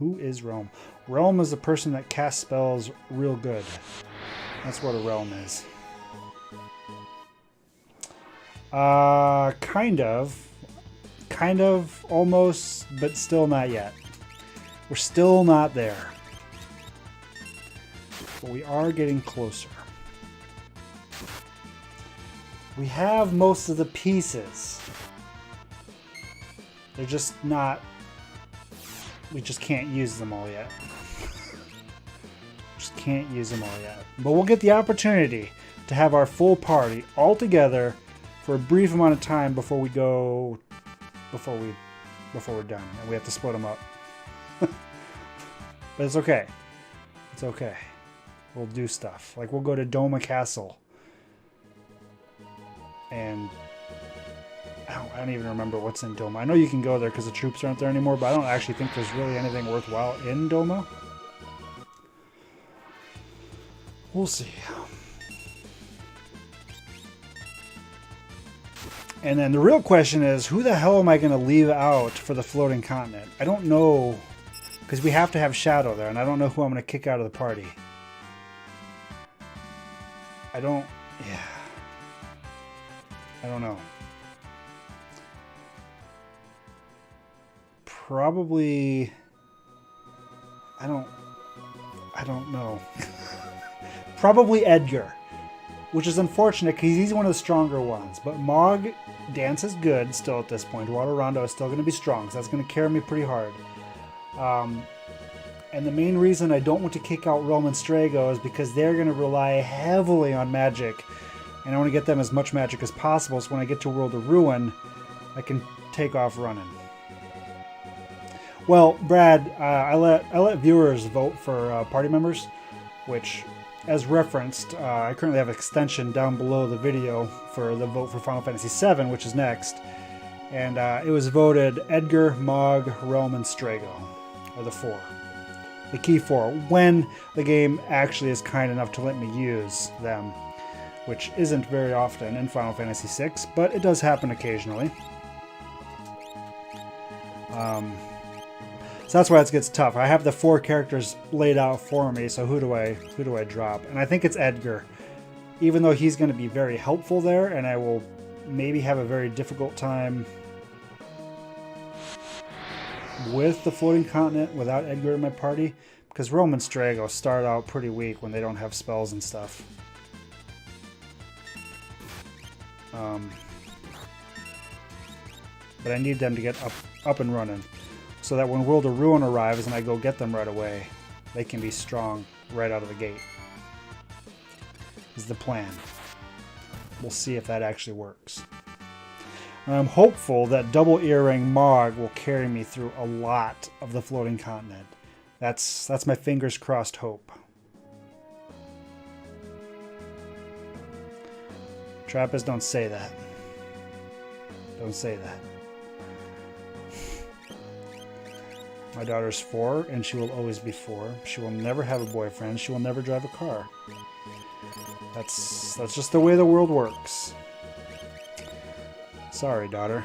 Who is Realm? Realm is the person that casts spells real good. That's what a Realm is. Kind of. Kind of, almost, but still not yet. We're still not there. But we are getting closer. We have most of the pieces. They're just not... We just can't use them all yet. Just can't use them all yet. But we'll get the opportunity to have our full party all together for a brief amount of time before we go... Before we're done. And we have to split them up. But it's okay. It's okay. We'll do stuff. Like, we'll go to Doma Castle. And... I don't even remember what's in Doma. I know you can go there because the troops aren't there anymore, but I don't actually think there's really anything worthwhile in Doma. We'll see. And then the real question is, who the hell am I going to leave out for the floating continent? I don't know, because we have to have Shadow there, and I don't know who I'm going to kick out of the party. I don't know. Probably, I don't know. Probably Edgar, which is unfortunate because he's one of the stronger ones. But Mog dances good still at this point. Water Rondo is still going to be strong, so that's going to carry me pretty hard. And the main reason I don't want to kick out Realm and Strago is because they're going to rely heavily on magic, and I want to get them as much magic as possible, so when I get to World of Ruin, I can take off running. Well, Brad, I let viewers vote for party members, which, as referenced, I currently have an extension down below the video for the vote for Final Fantasy VII, which is next. And it was voted Edgar, Mog, Realm, and Strago are the four. The key four, when the game actually is kind enough to let me use them, which isn't very often in Final Fantasy VI, but it does happen occasionally. So that's why it gets tough. I have the four characters laid out for me, so who do I drop? And I think it's Edgar. Even though he's going to be very helpful there, and I will maybe have a very difficult time with the floating continent without Edgar in my party, because Realm and Strago start out pretty weak when they don't have spells and stuff. But I need them to get up and running, so that when World of Ruin arrives and I go get them right away, they can be strong right out of the gate. Is the plan. We'll see if that actually works. And I'm hopeful that Double Earring Mog will carry me through a lot of the floating continent. That's my fingers crossed hope. Trappist, don't say that. Don't say that. My daughter's 4, and she will always be 4. She will never have a boyfriend. She will never drive a car. That's just the way the world works. Sorry, daughter.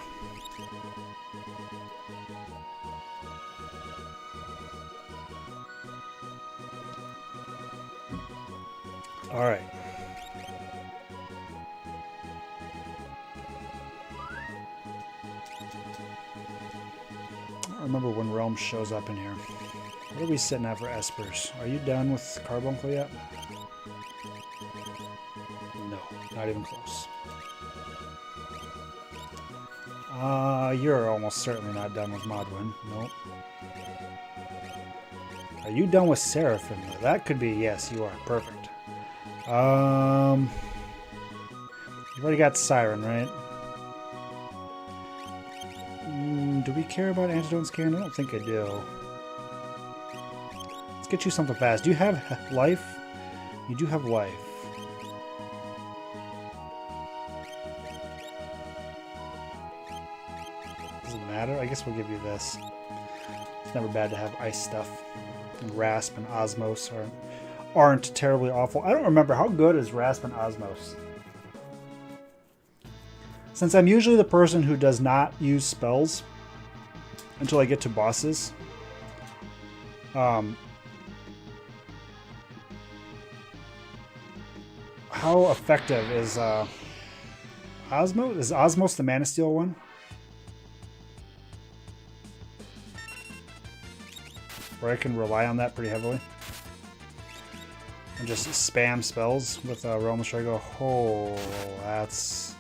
All right. I don't remember when Realm shows up in here. What are we sitting at for Espers? Are you done with Carbuncle yet? No, not even close. You're almost certainly not done with Modwin. Nope. Are you done with Seraphim? That could be, yes, you are. Perfect. You've already got Siren, right? Do we care about Antidote Scan? I don't think I do. Let's get you something fast. Do you have life? You do have life. Doesn't matter. I guess we'll give you this. It's never bad to have ice stuff. And Rasp and Osmos aren't terribly awful. I don't remember. How good is Rasp and Osmos? Since I'm usually the person who does not use spells until I get to bosses, How effective is Osmo? Is Osmos the Man of Steel one? Where I can rely on that pretty heavily. And just spam spells with Realm of Strago. Oh, that's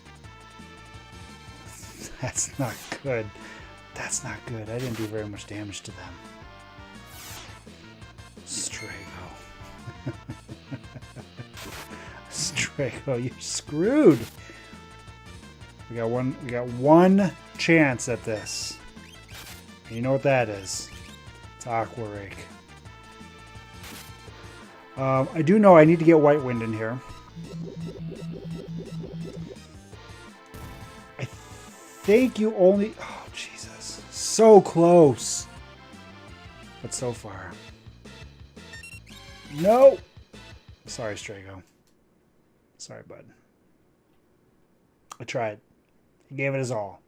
not good. That's not good. I didn't do very much damage to them. Strago. Strago, you're screwed. We got one chance at this. And you know what that is. It's Aqua Rake. I do know I need to get White Wind in here. I think you only... Oh, Jesus. So close. But so far. No! Sorry, Strago. Sorry, bud. I tried. He gave it his all.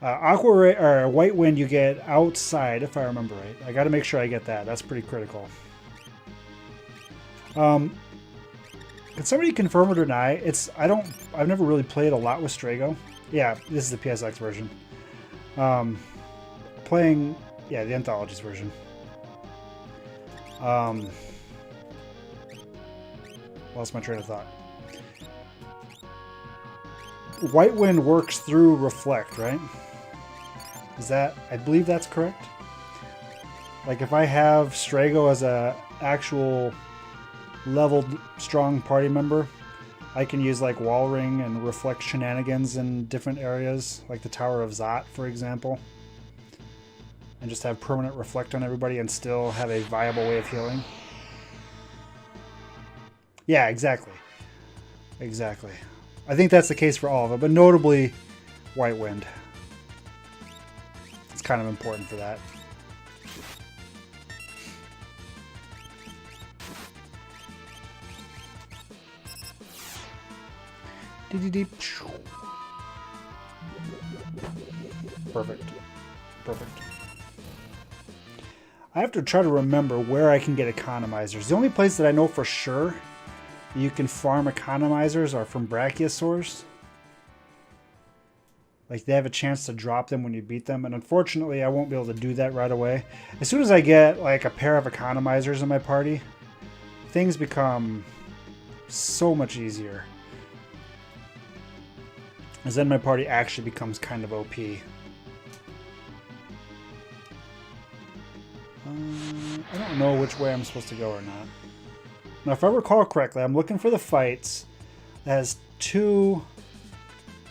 Or White Wind you get outside, if I remember right. I got to make sure I get that. That's pretty critical. Can somebody confirm or deny? I've never really played a lot with Strago. Yeah, this is the PSX version. Playing, yeah, the Anthologies version. Lost my train of thought. White Wind works through Reflect, right? Is that, I believe that's correct. Like if I have Strago as a actual leveled strong party member, I can use like Wall Ring and Reflect shenanigans in different areas, like the Tower of Zot, for example. And just have permanent Reflect on everybody and still have a viable way of healing. Yeah, exactly. Exactly. I think that's the case for all of it, but notably White Wind. It's kind of important for that. Perfect. Perfect. I have to try to remember where I can get economizers. The only place that I know for sure you can farm economizers are from brachiosaurs. Like they have a chance to drop them when you beat them, and unfortunately I won't be able to do that right away. As soon as I get like a pair of economizers in my party, things become so much easier. As then my party actually becomes kind of OP. I don't know which way I'm supposed to go or not. Now, if I recall correctly, I'm looking for the fights that has 2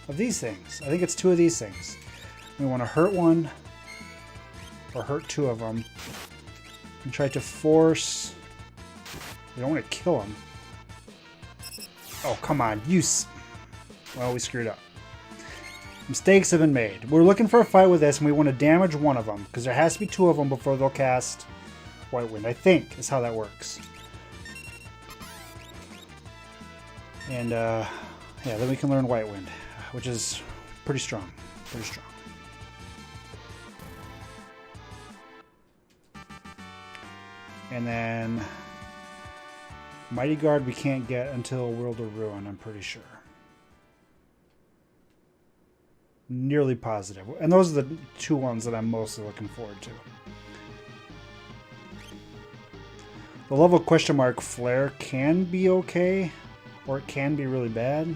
of these things. I think it's 2 of these things. We want to hurt one or hurt 2 of them and try to force... We don't want to kill them. Oh, come on. Well, we screwed up. Mistakes have been made. We're looking for a fight with this, and we want to damage one of them, because there has to be 2 of them before they'll cast White Wind, I think, is how that works. And, yeah, then we can learn White Wind, which is pretty strong. Pretty strong. And then Mighty Guard we can't get until World of Ruin, I'm pretty sure. Nearly positive. And those are the 2 ones that I'm mostly looking forward to. The level question mark flare can be okay, or it can be really bad.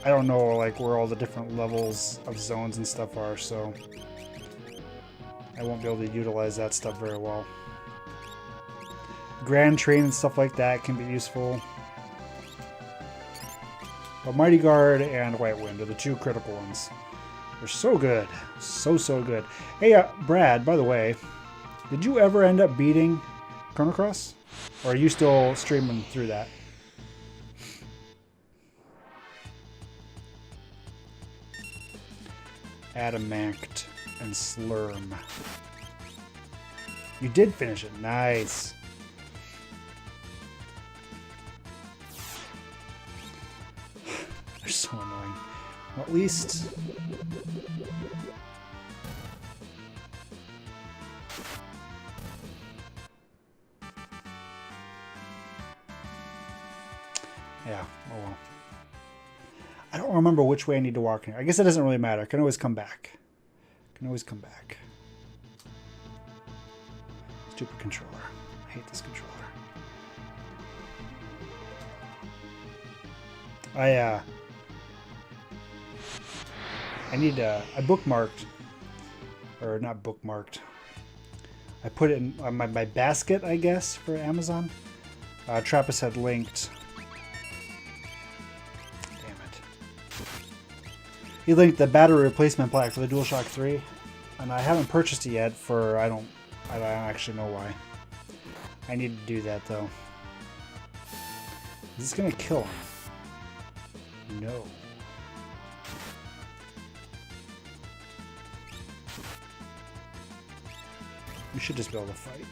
I don't know like where all the different levels of zones and stuff are, so I won't be able to utilize that stuff very well. Grand Train and stuff like that can be useful. But Mighty Guard and White Wind are the 2 critical ones. They're so good. So good. Hey, Brad, by the way, did you ever end up beating Chrono Cross? Or are you still streaming through that? Adamant and Slurm. You did finish it. Nice. They're so annoying. Well, at least Yeah, oh well. I don't remember which way I need to walk here. I guess it doesn't really matter. I can always come back. Can always come back. Stupid controller. I hate this controller. I need I bookmarked, or not bookmarked. I put it in my basket, I guess, for Amazon. Trappist had linked. Damn it. He linked the battery replacement pack for the DualShock 3, and I haven't purchased it yet. For I don't actually know why. I need to do that though. Is this gonna kill him? No. We should just be able to fight.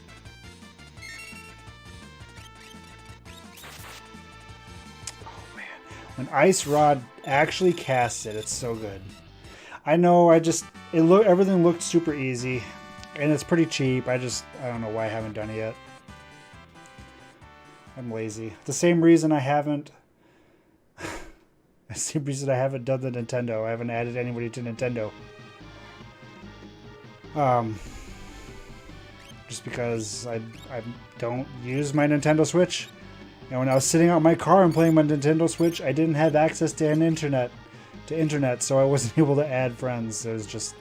Oh man. When Ice Rod actually casts it, it's so good. I know, everything looked super easy. And it's pretty cheap. I don't know why I haven't done it yet. I'm lazy. The same reason I haven't done the Nintendo. I haven't added anybody to Nintendo. Just because I don't use my Nintendo Switch. And when I was sitting out in my car and playing my Nintendo Switch, I didn't have access to internet, so I wasn't able to add friends. It was just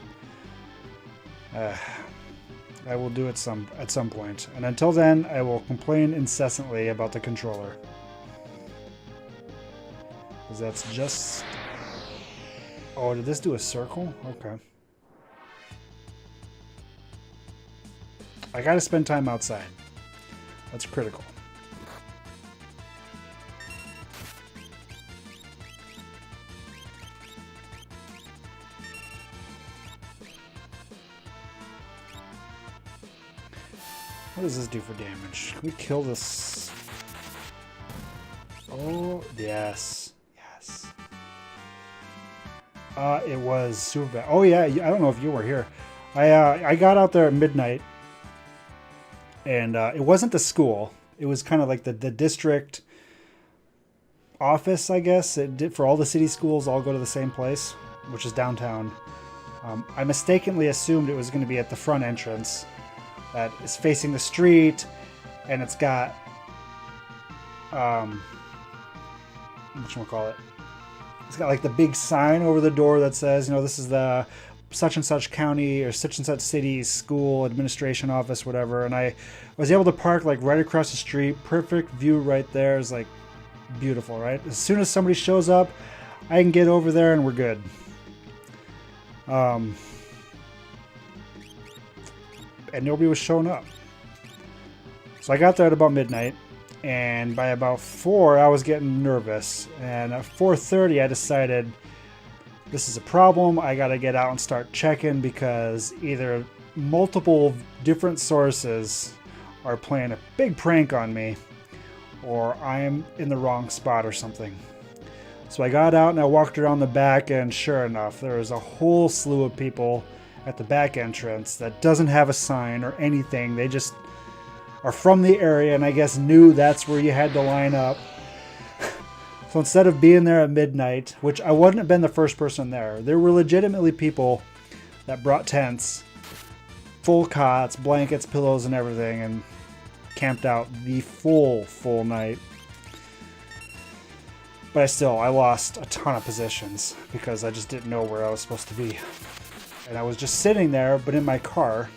I will do it at some point. And until then, I will complain incessantly about the controller. Because that's just... Oh, did this do a circle? Okay. I gotta spend time outside. That's critical. What does this do for damage? Can we kill this? Oh, yes. Yes. It was super bad. Oh, yeah. I don't know if you were here. I got out there at midnight. And it wasn't the school. It was kind of like the district office, I guess. It did, for all the city schools all go to the same place, which is downtown. I mistakenly assumed it was going to be at the front entrance. That is facing the street, and it's got, whatchamacallit? It's got like the big sign over the door that says, you know, this is the such and such county or such and such city school administration office, whatever. And I was able to park like right across the street. Perfect view right there. It's like beautiful, right? As soon as somebody shows up, I can get over there and we're good. And nobody was showing up. So I got there at about midnight, and by about 4 I was getting nervous, and at 4:30 I decided this is a problem. I gotta get out and start checking, because either multiple different sources are playing a big prank on me, or I'm in the wrong spot or something. So I got out and I walked around the back, and sure enough, there was a whole slew of people at the back entrance that doesn't have a sign or anything. They just are from the area and I guess knew that's where you had to line up. So instead of being there at midnight, which I wouldn't have been the first person there were legitimately people that brought tents, full cots, blankets, pillows, and everything, and camped out the full night. But I lost a ton of positions because I just didn't know where I was supposed to be. And I was just sitting there, but in my car.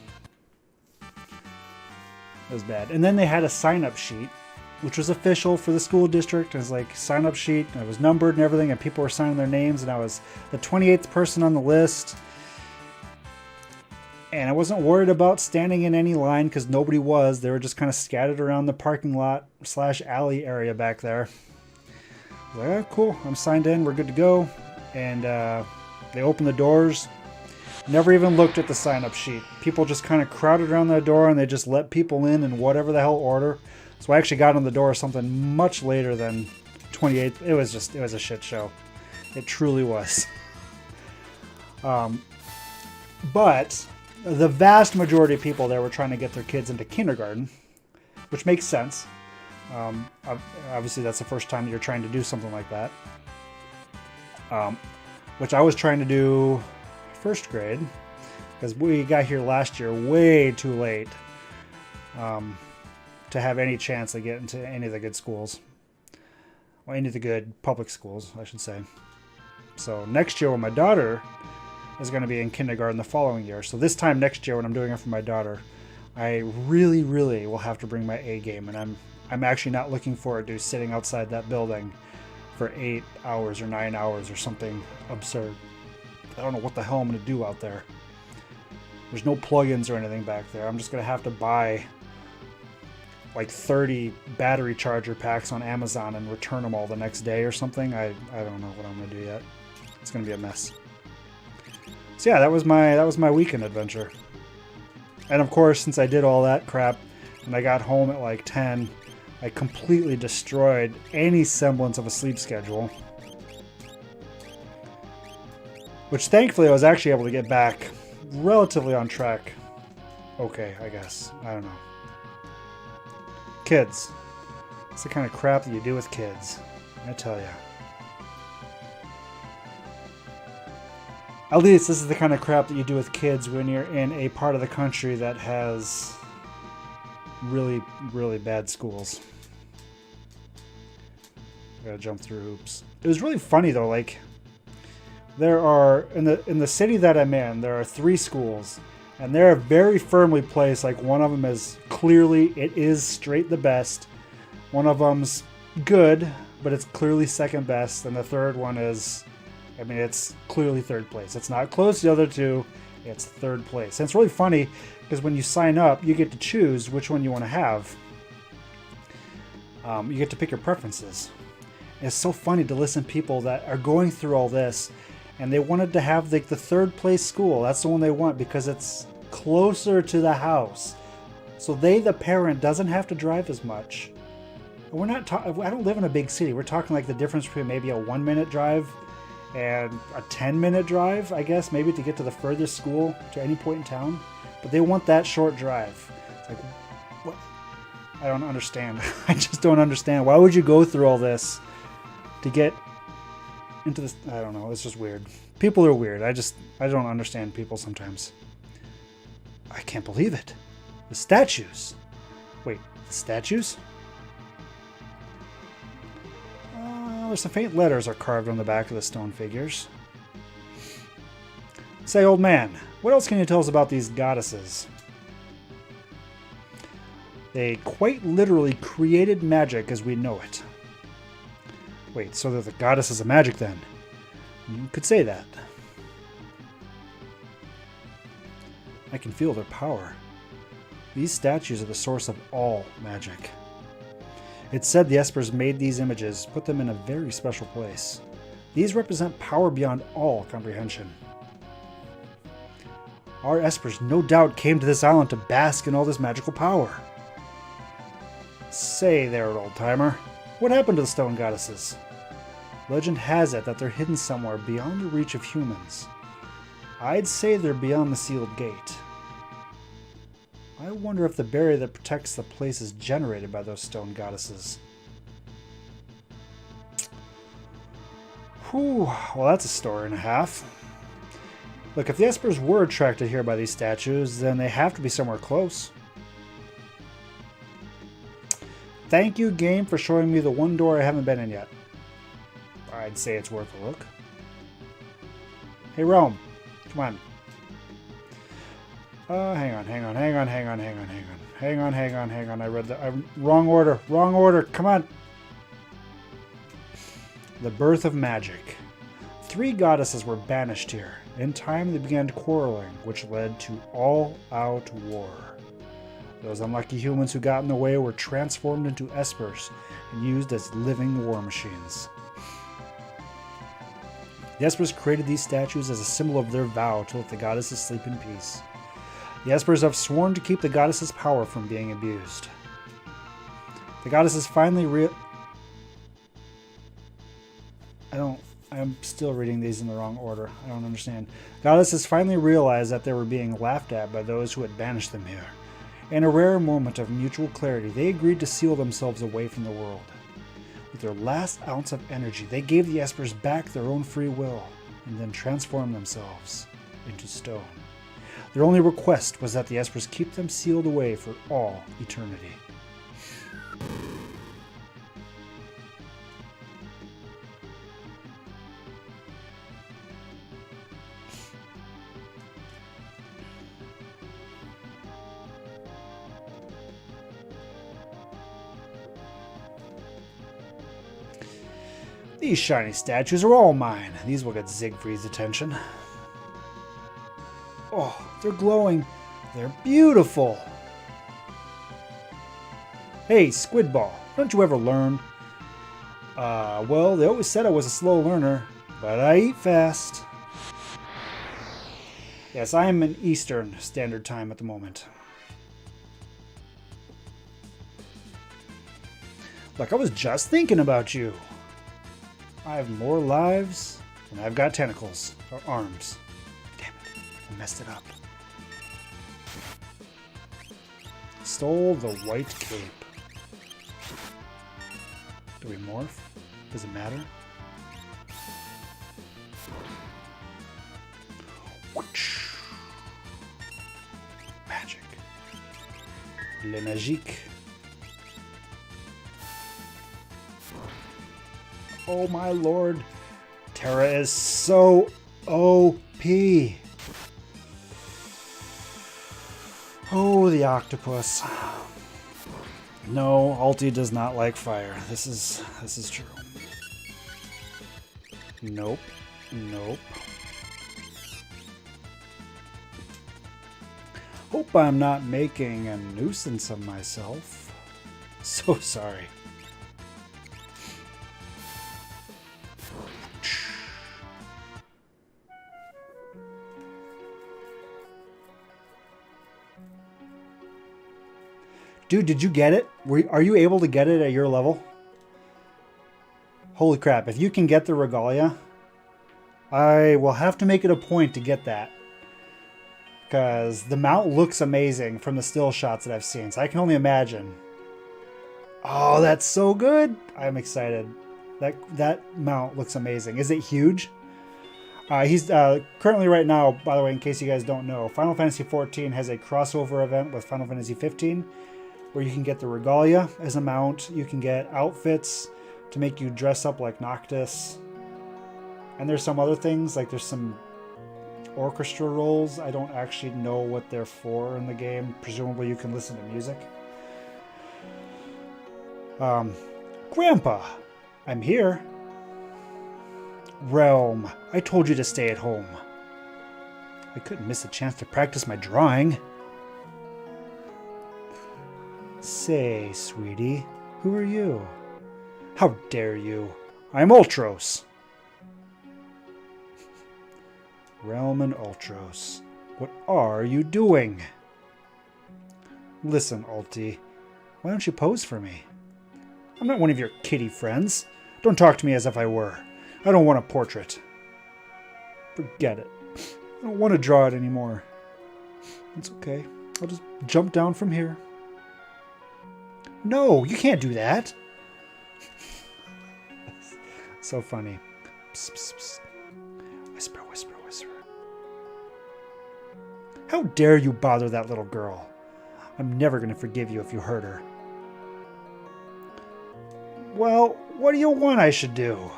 It was bad. And then they had a sign-up sheet, which was official for the school district. It was like sign-up sheet, and it was numbered and everything, and people were signing their names, and I was the 28th person on the list. And I wasn't worried about standing in any line because nobody was. They were just kind of scattered around the parking lot / alley area back there. I was like, oh, cool, I'm signed in, we're good to go. And they opened the doors. Never even looked at the sign-up sheet. People just kind of crowded around the door, and they just let people in whatever the hell order. So I actually got on the door something much later than 28. It was a shit show. It truly was. But the vast majority of people there were trying to get their kids into kindergarten, which makes sense. Obviously, that's the first time that you're trying to do something like that. Which I was trying to do first grade, because we got here last year way too late to have any chance to get into any of the good schools. Well, any of the good public schools, I should say. So next year when my daughter is going to be in kindergarten the following year. So this time next year when I'm doing it for my daughter, I really, really will have to bring my A game. And I'm actually not looking forward to sitting outside that building for 8 hours or 9 hours or something absurd. I don't know what the hell I'm going to do out there. There's no plugins or anything back there. I'm just going to have to buy like 30 battery charger packs on Amazon and return them all the next day or something. I don't know what I'm going to do yet. It's going to be a mess. So yeah, that was my weekend adventure. And of course, since I did all that crap and I got home at like 10, I completely destroyed any semblance of a sleep schedule. Which thankfully I was actually able to get back relatively on track. Okay, I guess. I don't know. Kids. It's the kind of crap that you do with kids. I tell ya. At least this is the kind of crap that you do with kids when you're in a part of the country that has really, really bad schools. I gotta jump through hoops. It was really funny though, like there are in the city that I'm in, there are 3 schools, and they're very firmly placed. Like one of them is clearly, it is straight the best. One of them's good, but it's clearly second best, and the third one is, I mean, it's clearly third place. It's not close to the other 2. It's third place. And it's really funny because when you sign up, you get to choose which one you want to have. You get to pick your preferences. And it's so funny to listen to people that are going through all this and they wanted to have the third place school. That's the one they want because it's closer to the house. So they, the parent, doesn't have to drive as much. We're not I don't live in a big city. We're talking like the difference between maybe a 1-minute drive and a 10-minute drive, I guess, maybe to get to the furthest school to any point in town. But they want that short drive. It's like, what? I don't understand. I just don't understand. Why would you go through all this to get into this? I don't know. It's just weird. People are weird. I don't understand people sometimes. I can't believe it. The statues. Wait, the statues? There's some faint letters are carved on the back of the stone figures. Say, old man, what else can you tell us about these goddesses? They quite literally created magic as we know it. Wait, so they're the goddesses of magic then? You could say that. I can feel their power. These statues are the source of all magic. It's said the Espers made these images, put them in a very special place. These represent power beyond all comprehension. Our Espers no doubt came to this island to bask in all this magical power. Say there, old-timer, what happened to the stone goddesses? Legend has it that they're hidden somewhere beyond the reach of humans. I'd say they're beyond the sealed gate. I wonder if the barrier that protects the place is generated by those stone goddesses. Whew, well that's a story and a half. Look, if the Espers were attracted here by these statues, then they have to be somewhere close. Thank you, game, for showing me the one door I haven't been in yet. I'd say it's worth a look. Hey, Rome, come on. Hang on. I read the wrong order. Come on. The birth of magic. 3 goddesses were banished here. In time, they began quarreling, which led to all-out war. Those unlucky humans who got in the way were transformed into Espers and used as living war machines. The Espers created these statues as a symbol of their vow to let the goddesses sleep in peace. The Espers have sworn to keep the goddess's power from being abused. The goddesses finally I'm still reading these in the wrong order. I don't understand. Goddesses finally realized that they were being laughed at by those who had banished them here. In a rare moment of mutual clarity, they agreed to seal themselves away from the world. With their last ounce of energy, they gave the Espers back their own free will and then transformed themselves into stone. Their only request was that the Espers keep them sealed away for all eternity. These shiny statues are all mine. These will get Siegfried's attention. Oh, they're glowing. They're beautiful. Hey, Squidball, don't you ever learn? Well, they always said I was a slow learner, but I eat fast. Yes, I am in Eastern Standard Time at the moment. Look, I was just thinking about you. I have more lives than I've got tentacles or arms. Damn it, I messed it up. Stole the white cape. Do we morph? Does it matter? Magic. Le magique. Oh my lord. Terra is so OP. Oh, the octopus. No, Alti does not like fire. This is true. Nope. Nope. Hope I'm not making a nuisance of myself. So sorry. Dude, did you get it? Are you able to get it at your level? Holy crap, if you can get the Regalia, I will have to make it a point to get that. Because the mount looks amazing from the still shots that I've seen, so I can only imagine. Oh, that's so good! I'm excited. That mount looks amazing. Is it huge? He's currently right now, by the way, in case you guys don't know, Final Fantasy XIV has a crossover event with Final Fantasy XV, where you can get the Regalia as a mount. You can get outfits to make you dress up like Noctis. And there's some other things, like there's some orchestra roles. I don't actually know what they're for in the game. Presumably you can listen to music. Grandpa, I'm here. Realm, I told you to stay at home. I couldn't miss a chance to practice my drawing. Say, sweetie, who are you? How dare you? I'm Ultros. Realm and Ultros, what are you doing? Listen, Ulti, why don't you pose for me? I'm not one of your kitty friends. Don't talk to me as if I were. I don't want a portrait. Forget it. I don't want to draw it anymore. It's okay. I'll just jump down from here. No, you can't do that. So funny. Psst, psst, psst. Whisper, whisper, whisper. How dare you bother that little girl? I'm never going to forgive you if you hurt her. Well, what do you want I should do?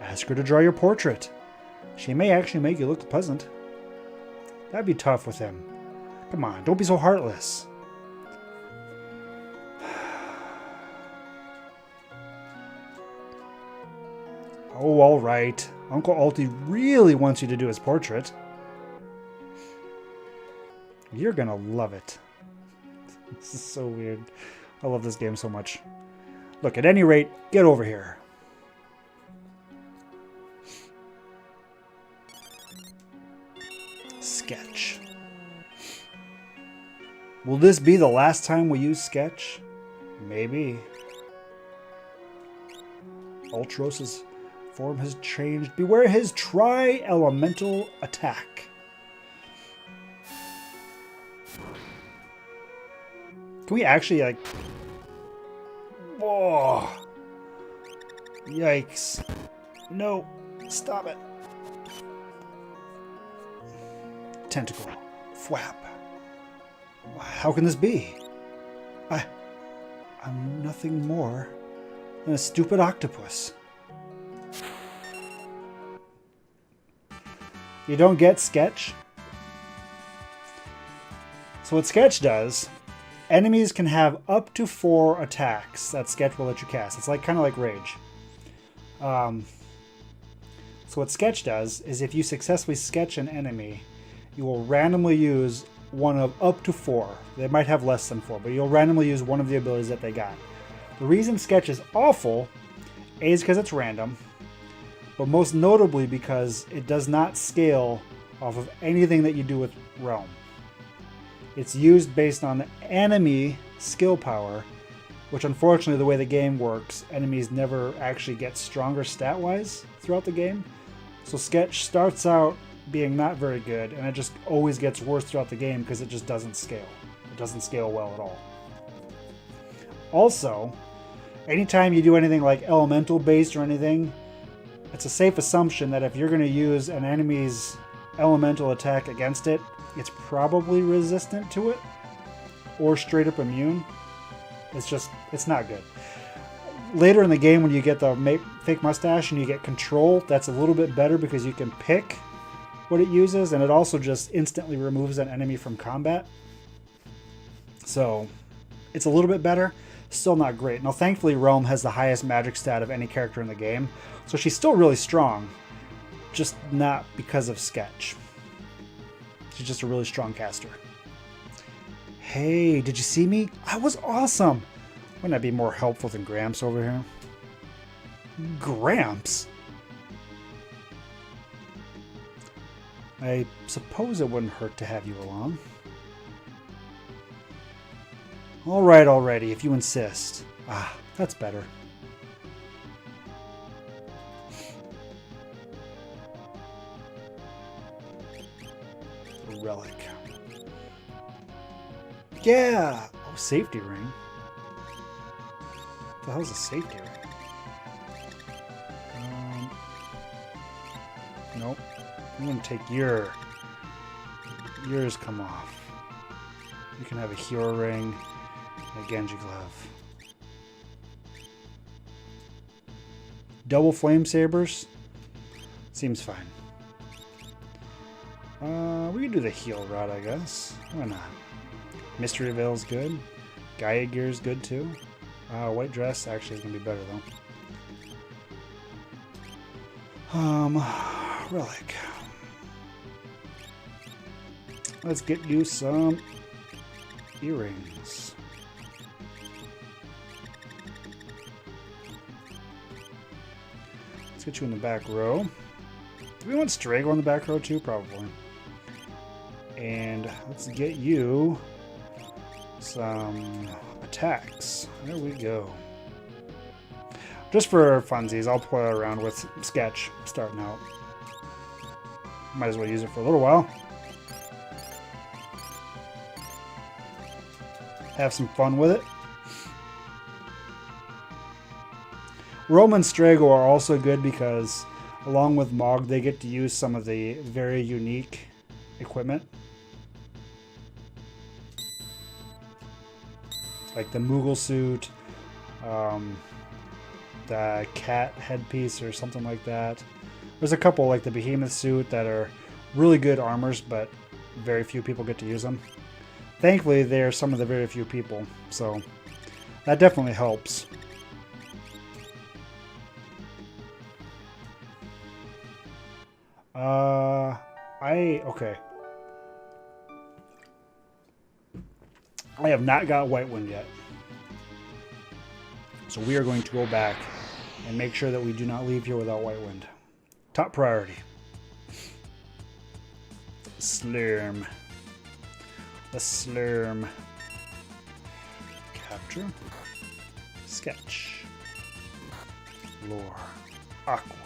Ask her to draw your portrait. She may actually make you look pleasant. That'd be tough with him. Come on, don't be so heartless. Oh, all right. Uncle Alti really wants you to do his portrait. You're gonna love it. This is so weird. I love this game so much. Look, at any rate, get over here. Sketch. Will this be the last time we use Sketch? Maybe. Ultros's form has changed. Beware his tri-elemental attack. Can we actually, like... Whoa! Yikes. No. Stop it. Tentacle. Thwap. How can this be? I'm nothing more than a stupid octopus. You don't get Sketch? So what Sketch does, enemies can have up to 4 attacks that Sketch will let you cast. It's like kind of like Rage. So what Sketch does is if you successfully sketch an enemy, you will randomly use one of up to 4. They might have less than 4, but you'll randomly use one of the abilities that they got. The reason Sketch is awful, A, is because it's random, but most notably because it does not scale off of anything that you do with Realm. It's used based on the enemy skill power, which unfortunately the way the game works, enemies never actually get stronger stat-wise throughout the game. So Sketch starts out being not very good, and it just always gets worse throughout the game because it just doesn't scale. It doesn't scale well at all. Also, anytime you do anything like elemental based or anything, it's a safe assumption that if you're going to use an enemy's elemental attack against it, it's probably resistant to it or straight up immune. It's not good. Later in the game when you get the fake mustache and you get control, that's a little bit better because you can pick what it uses, and it also just instantly removes an enemy from combat. So it's a little bit better, still not great. Now thankfully Realm has the highest magic stat of any character in the game, so she's still really strong, just not because of Sketch. She's just a really strong caster. Hey, did you see me? I was awesome! Wouldn't that be more helpful than Gramps over here? Gramps? I suppose it wouldn't hurt to have you along. Alright already, if you insist. Ah, that's better. A relic. Yeah! Oh, safety ring. What the hell's a safety ring? Nope. I'm gonna take yours come off. You can have a hero ring and a Genji glove. Double flame sabers? Seems fine. We can do the heal route, I guess. Why not? Mystery Veil's good. Gaia Gear's good too. White dress actually is gonna be better though. Relic. Let's get you some earrings. Let's get you in the back row. Do we want Strago in the back row too? Probably. And let's get you some attacks. There we go. Just for funsies, I'll play around with Sketch starting out. Might as well use it for a little while. Have some fun with it. Rome and Strago are also good because along with Mog, they get to use some of the very unique equipment. Like the Moogle suit, the cat headpiece or something like that. There's a couple like the Behemoth suit that are really good armors, but very few people get to use them. Thankfully, they're some of the very few people, so that definitely helps. Okay. I have not got White Wind yet. So we are going to go back and make sure that we do not leave here without White Wind. Top priority. Slurm. The Slurm. Capture. Sketch. Lore. Aqua.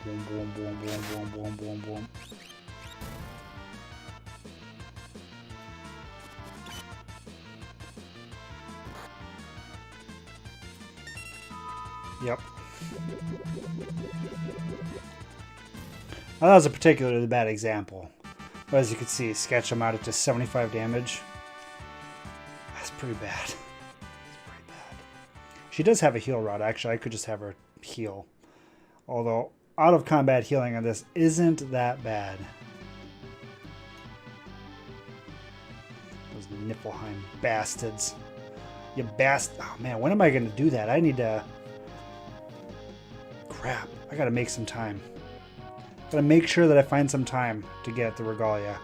Boom, boom, boom, boom, boom, boom, boom, boom. Yep. Well, that was a particularly bad example. But as you can see, sketch them out at just 75 damage. That's pretty bad. That's pretty bad. She does have a heal rod, actually. I could just have her heal. Although, out of combat healing on this isn't that bad. Those Niflheim bastards. You oh man, when am I going to do that? I need to... Crap. I got to make some time. Gotta make sure that I find some time to get the Regalia.